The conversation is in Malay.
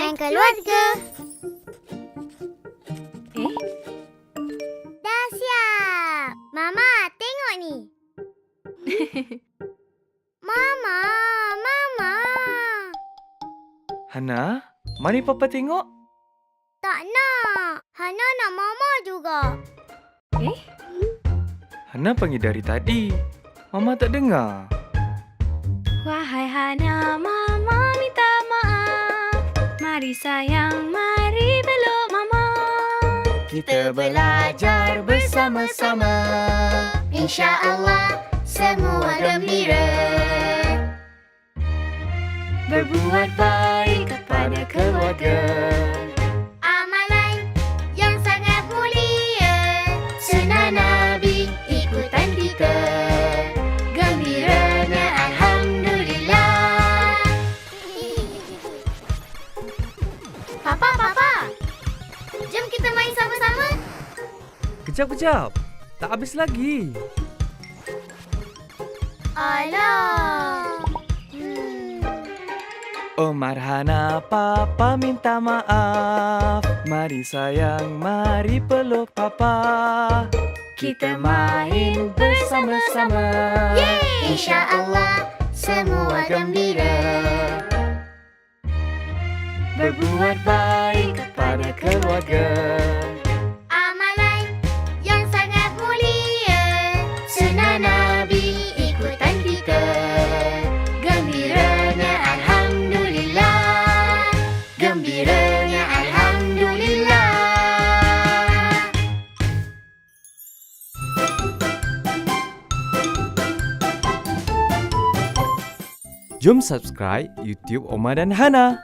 dan keluarga. Dah siap. Mama, tengok ni. Mama. Hana, mari Papa tengok. Tak nak. Hana nak Mama juga. Hana panggil dari tadi. Mama tak dengar. Wahai Hana, Mama minta maaf. Mari sayang, mari peluk Mama. Kita belajar bersama-sama. InsyaAllah semua gembira. Berbuat baik kepada keluarga. Amalan yang sangat mulia. Sunnah Nabi ikutan kita. Gembiranya Alhamdulillah. Papa. Jom kita main sama-sama. Kejap. Tak habis lagi. Alah. Omar Hana, Papa minta maaf. Mari sayang, mari peluk Papa. Kita main bersama-sama. InsyaAllah semua gembira. Berbuat baik kepada keluarga. Amalan yang sangat mulia. Sunnah Nabi ikutan kita. Gembiranya Alhamdulillah. Gembiranya Alhamdulillah. Jom subscribe YouTube Omar dan Hana.